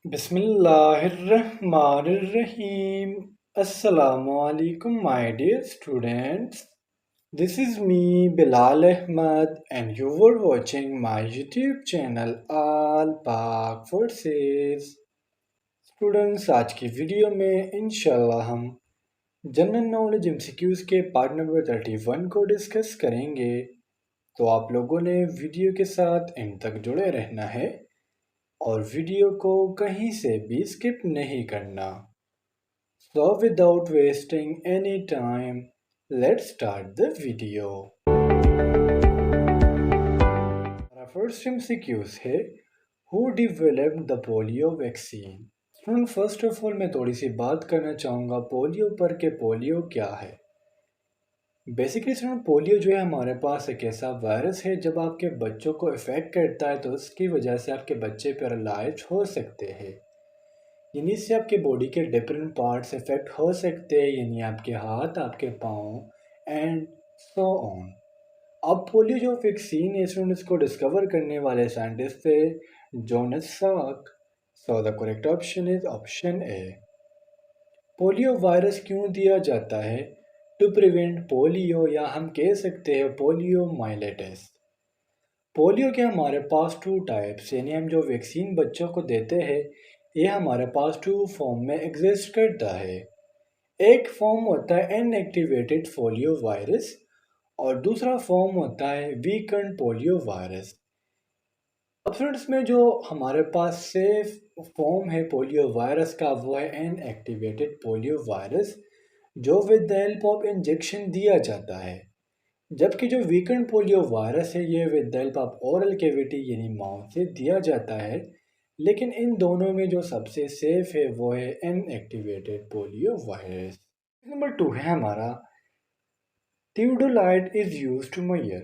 Bismillahirrahmanirrahim. Assalamu alaikum, my dear students. This is me, Bilal Ahmad, and you were watching my YouTube channel All Pak Forces. Students, आज की video में इंशाल्लाह हम general knowledge MCQs के part number 31 को discuss करेंगे। तो आप लोगों ने वीडियो के साथ एंड तक जुड़े रहना है और वीडियो को कहीं से भी स्किप नहीं करना। So without wasting any time, let's start the video. हमारा फर्स्ट एमसीक्यूज है Who developed the polio vaccine? Student first of all मैं थोड़ी सी बात करना चाहूँगा पोलियो पर कि पोलियो क्या है। बेसिकली स्टूडेंट पोलियो जो है हमारे पास एक ऐसा वायरस है जब आपके बच्चों को इफ़ेक्ट करता है तो उसकी वजह से आपके बच्चे पैरालाइज हो सकते हैं। यानी इससे आपके बॉडी के डिफरेंट पार्ट्स इफेक्ट हो सकते हैं, यानी आपके हाथ, आपके पाँव एंड सो ऑन। अब पोलियो जो वैक्सीन है स्टूडेंट इसको डिस्कवर करने वाले साइंटिस्ट थे जोनास साक। सो the correct option is option A. Polio virus क्यों दिया जाता है? टू प्रिवेंट पोलियो, या हम कह सकते हैं पोलियो माइलेटिस। पोलियो के हमारे पास टू टाइप्स, यानी हम जो वैक्सीन बच्चों को देते हैं ये हमारे पास टू फॉर्म में एग्जिस्ट करता है। एक फॉर्म होता है इनएक्टिवेटेड पोलियो वायरस और दूसरा फॉर्म होता है वीकेंड पोलियो वायरस। अब फ्रेंड्स में जो हमारे पास सेफ फॉर्म है पोलियो वायरस का वो है इनएक्टिवेटेड पोलियो वायरस, जो with the help of injection दिया जाता है। जबकि जो वीकेंड पोलियो वायरस है ये with the help of oral cavity यानी माउथ से दिया जाता है। लेकिन इन दोनों में जो सबसे सेफ है वो है इनएक्टिवेटेड पोलियो वायरस। नंबर 2 है हमारा theodolite is use to measure.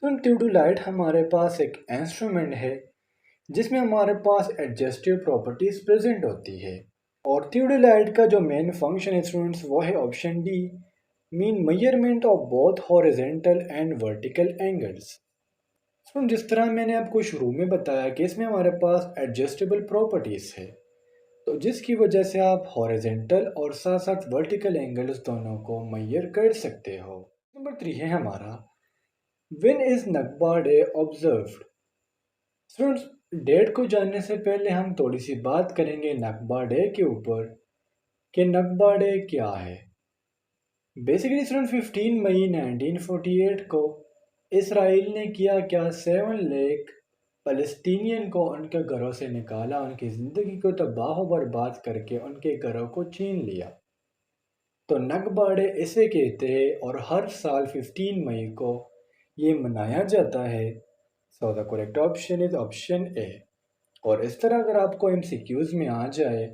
तो थियोडोलाइट हमारे पास एक इंस्ट्रूमेंट है जिसमें हमारे पास एडजस्टिव प्रॉपर्टीज प्रेजेंट होती है। और थियोडोलाइट का जो मेन फंक्शन है स्टूडेंट्स वो है option D, mean measurement of both horizontal and vertical angles. तो जिस तरह मैंने आपको शुरू में बताया कि इसमें हमारे पास एडजस्टेबल प्रॉपर्टीज है, तो जिसकी वजह से आप हॉरिजेंटल और साथ साथ वर्टिकल एंगल्स दोनों को मेजर कर सकते हो। नंबर 3 है हमारा when is Nakba day observed. Students, date को जानने से पहले हम थोड़ी सी बात करेंगे नकबा डे के ऊपर कि नकबा डे क्या है। बेसिकली स्टूडेंट 15 मई 1948 को इसराइल ने किया क्या, 7 लाख फ़लस्तीनियन को उनके घरों से निकाला, उनकी ज़िंदगी को तबाह बर्बाद करके उनके घरों को छीन लिया। तो नकबा डे इसे कहते हैं और हर साल 15 मई को ये मनाया जाता है। So the correct option is option ए। और इस तरह अगर आपको एमसीक्यूज में आ जाए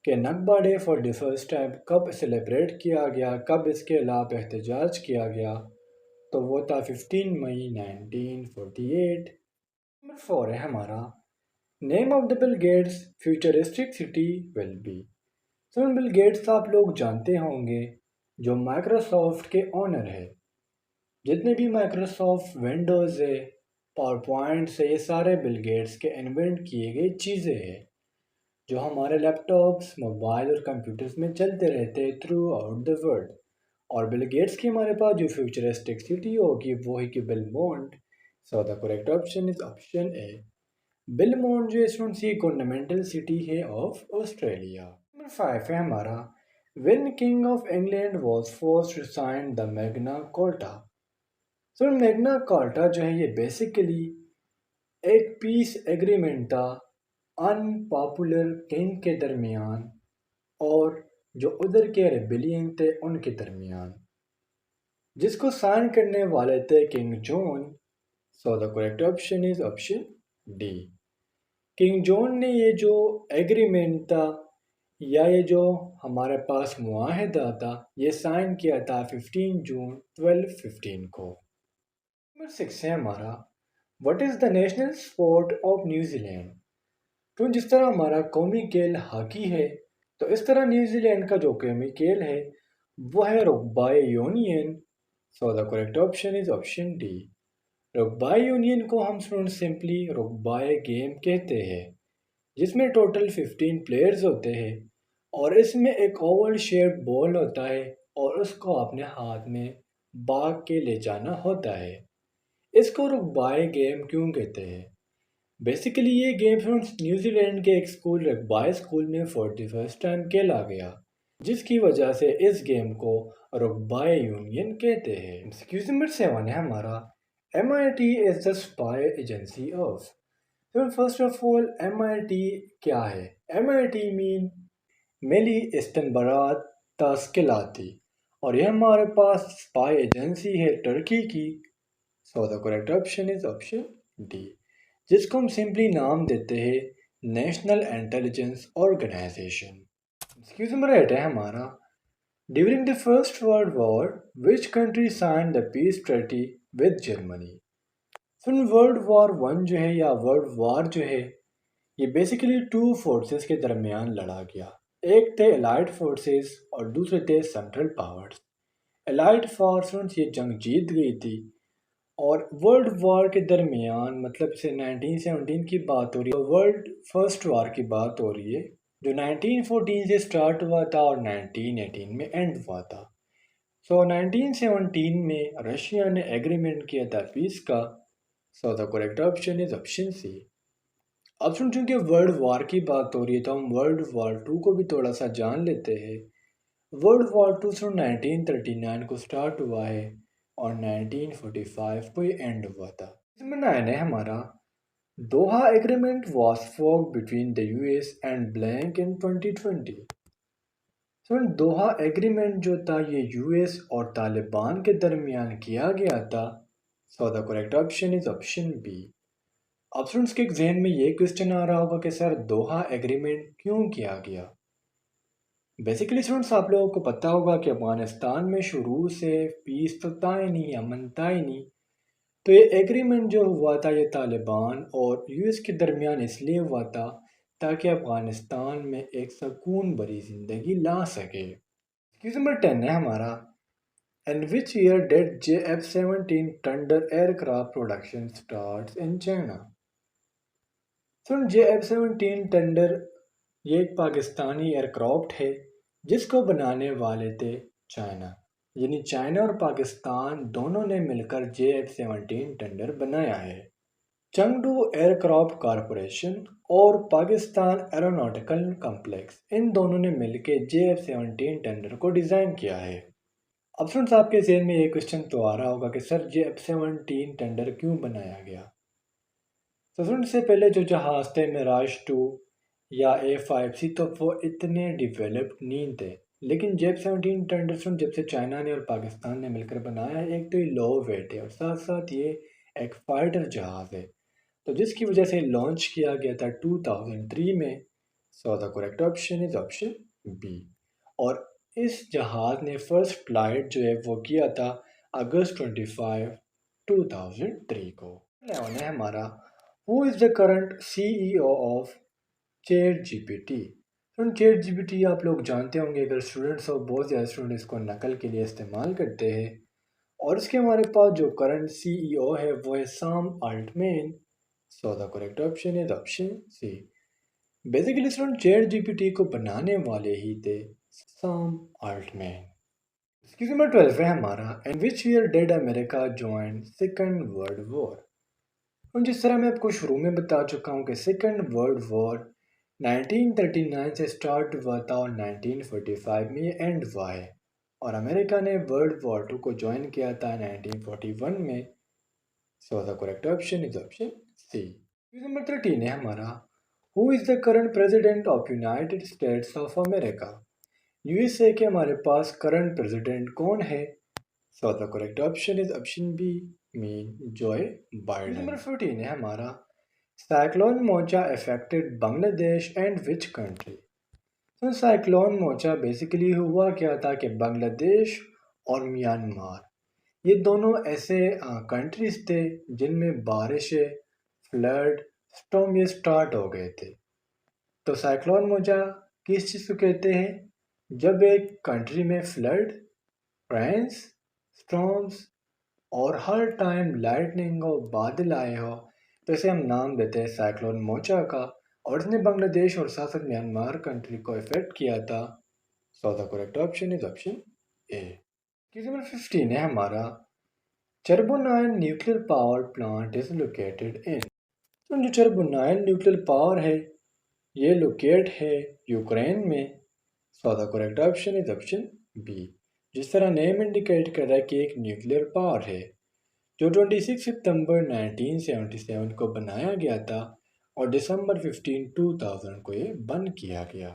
कि Nakba day for the first time कब सेलिब्रेट किया गया, कब इसके खिलाफ एहतजाज किया गया, तो वो था 15 मई 1948। नंबर 4 है हमारा name of the Bill Gates futuristic city will be. तो बिल गेट्स आप लोग जानते होंगे जो माइक्रोसॉफ्ट के ऑनर है। जितने भी माइक्रोसॉफ्ट विंडोज़ है, पावर पॉइंट से, ये सारे बिल गेट्स के इन्वेंट किए गए चीज़ें हैं जो हमारे लैपटॉप्स, मोबाइल और कंप्यूटर्स में चलते रहते हैं थ्रू आउट द वर्ल्ड। और बिल गेट्स की हमारे पास जो फ्यूचरिस्टिक सिटी होगी वो है कि Belmont. So the correct option is option A. Belmont जो स्टूडेंट्स ये गवर्नमेंटल सिटी है ऑफ ऑस्ट्रेलिया। नंबर 5 है हमारा when king of England was forced to sign the Magna Carta. So Magna Carta जो है ये बेसिकली एक पीस एग्रीमेंट था अनपॉपुलर किंग के दरमियान और जो उधर के रेबिलियन थे उनके दरमियान, जिसको साइन करने वाले थे king John. So the correct option is option D. King John ने ये जो एग्रीमेंट था या ये जो हमारे पास मुआहदा था ये साइन किया था 15 जून 1215 को। नंबर 6 है हमारा what is the national sport of New Zealand. तो जिस तरह हमारा कौमी खेल हॉकी है, तो इस तरह न्यूजीलैंड का जो कौमी खेल है वो है rugby union. So the correct option is option D. Rugby union को हम स्टूडेंट सिंपली रग्बी गेम कहते हैं। जिसमें टोटल 15 प्लेयर्स होते हैं और इसमें एक ओवल शेप बॉल होता है और उसको अपने हाथ में भाग के ले जाना होता है। इसको रुगबाई गेम क्यों कहते हैं? बेसिकली ये गेम फ्रेंड्स न्यूजीलैंड के एक स्कूल रग्बाई स्कूल में फॉर द फर्स्ट टाइम खेला गया, जिसकी वजह से इस गेम को रग्बाई यूनियन कहते हैं। एक्सक्यूज नंबर 7 है हमारा, MIT is the spy agency of. तो फर्स्ट ऑफ ऑल MIT क्या है? MIT मीन मिली इस्तानबुलात तस्किलाती, और यह हमारे पास स्पाई एजेंसी है टर्की की। So the correct option is option D, जिसको हम सिंपली नाम देते हैं national intelligence organisation. Excuse number 8 है हमारा, during the first world war which country sign the peace treaty with Germany. सुन, वर्ल्ड वॉर वन जो है या वर्ल्ड वॉर जो है, ये बेसिकली टू फोर्सेस के दरमियान लड़ा गया। एक थे एलाइड फोर्सेस और दूसरे थे सेंट्रल पावर्स। एलाइड फोर्सेस ये जंग जीत गई थी और वर्ल्ड वॉर के दरमियान मतलब से 1917 की बात हो रही है, वर्ल्ड फर्स्ट वॉर की बात हो रही है जो 1914 से स्टार्ट हुआ था और 1918 में एंड हुआ था। सो 1917 में रशिया ने एग्रीमेंट किया था पीस का। So the correct option is option C. अब सुन, चूंकि वर्ल्ड वॉर की बात हो रही है तो हम वर्ल्ड वॉर टू को भी थोड़ा सा जान लेते हैं। वर्ल्ड वॉर टू सन 1939 को स्टार्ट हुआ है और 1945 को ये एंड हुआ था। इसमें 9 है हमारा, Doha agreement was forged between the US and blank in 2020। सुन, दोहा एग्रीमेंट जो था ये यूएस और तालिबान के दरमियान किया गया था। So the correct option is option B. अब स्टूडेंट्स के एग्जाम में ये क्वेश्चन आ रहा होगा कि सर दोहा एग्रीमेंट क्यों किया गया। बेसिकली स्टूडेंट्स आप लोगों को पता होगा कि अफगानिस्तान में शुरू से पीस तो था ही नहीं, अमन था ही नहीं। तो ये एग्रीमेंट जो हुआ था ये तालिबान और यूएस के दरमियान इसलिए हुआ था ताकि अफगानिस्तान में एक सुकून भरी ज़िंदगी ला सके। क्वेश्चन नंबर 10 है हमारा, in which year did JF-17 Thunder aircraft production start in China. सुन, JF-17 थंडर ये एक पाकिस्तानी एयरक्राफ्ट है जिसको बनाने वाले थे चाइना, यानी चाइना और पाकिस्तान दोनों ने मिलकर JF-17 थंडर बनाया है। चंगडू एयरक्राफ्ट कॉरपोरेशन और पाकिस्तान एरोनॉटिकल कॉम्प्लेक्स इन दोनों ने मिलकर JF-17 थंडर को डिज़ाइन किया है। अब फ्रेंड्स आपके जहन में ये क्वेश्चन तो आ रहा होगा कि सर JF-17 थंडर क्यों बनाया गया। तो फ्रेंड्स से पहले जो जहाज़ थे मिराज 2 या A5C तो वो इतने डिवेलप्ड नहीं थे, लेकिन JF-17 थंडर जब से चाइना ने और पाकिस्तान ने मिलकर बनाया है, एक तो ये लो वेट है और साथ साथ ये एक फाइटर जहाज़ है, तो जिसकी वजह से लॉन्च किया गया था 2003 में। So the correct option is option B. और इस जहाज़ ने फर्स्ट फ्लाइट जो है वो किया था अगस्त 25 2003 को। है हमारा, who is the current CEO of chat GPT. Friend chat GPT आप लोग जानते होंगे, अगर स्टूडेंट्स हो बहुत ज़्यादा स्टूडेंट इसको नकल के लिए इस्तेमाल करते हैं। और इसके हमारे पास जो करंट CEO है वो है Sam Altman. So the correct option is option C. Basically student chat GPT को बनाने वाले ही थे सैम अल्टमैन। एक्सक्यूज नंबर 12 है हमारा, in which year did America join second world war. और जिस तरह मैं आपको शुरू में बता चुका हूँ कि सेकेंड वर्ल्ड वॉर 1939 से स्टार्ट हुआ था और 1945 में ये एंड हुआ है, और अमेरिका ने वर्ल्ड वॉर टू को ज्वाइन किया था 1941 में। So the correct option is option C. Number 13 है हमारा, who is the current president of United States of America. USA के हमारे पास करंट प्रेसिडेंट कौन है। So the correct option is option B, mean Joe Biden. Number 14 है हमारा, cyclone Mocha affected Bangladesh and which country. तो साइक्लोन मोचा बेसिकली हुआ क्या था कि बांग्लादेश और म्यांमार ये दोनों ऐसे कंट्रीज थे जिनमें बारिशें, फ्लड, स्टॉर्म ये स्टार्ट हो गए थे। तो साइक्लोन मोजा किस चीज़ को कहते हैं? जब एक कंट्री में फ्लड, रेन्स, स्टॉर्म्स और हर टाइम लाइटनिंग और बादल आए हो, तो इसे हम नाम देते हैं साइक्लोन मोचा का। और इसने बांग्लादेश और साथ साथ म्यांमार कंट्री को इफेक्ट किया था। So the correct option is option A. Question number 15 है हमारा, Chernobyl nuclear power plant is located in. तो जो चर्बोनाइल न्यूक्लियर पावर है ये लोकेट है यूक्रेन में। So the correct option is option B. जिस तरह नेम इंडिकेट कर रहा है कि एक न्यूक्लियर पावर है जो 26 सितंबर 1977 को बनाया गया था और दिसंबर 15, 2000 को ये बंद किया गया।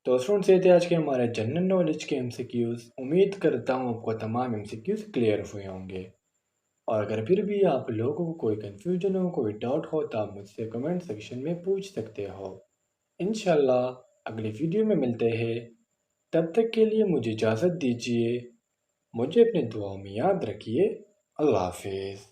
तो स्टूडेंट्स ये थे आज के हमारे जनरल नॉलेज के एमसीक्यूज। उम्मीद करता हूँ आपको तमाम एमसीक्यूज क्लियर हुए होंगे। और अगर फिर भी आप लोगों को कोई कन्फ्यूजन हो, कोई डाउट हो तो आप मुझसे कमेंट सेक्शन में पूछ सकते हो। इंशाल्लाह अगली वीडियो में मिलते हैं। तब तक के लिए मुझे इजाज़त दीजिए। मुझे अपने दुआओं में याद रखिए। अल्लाह हाफिज़।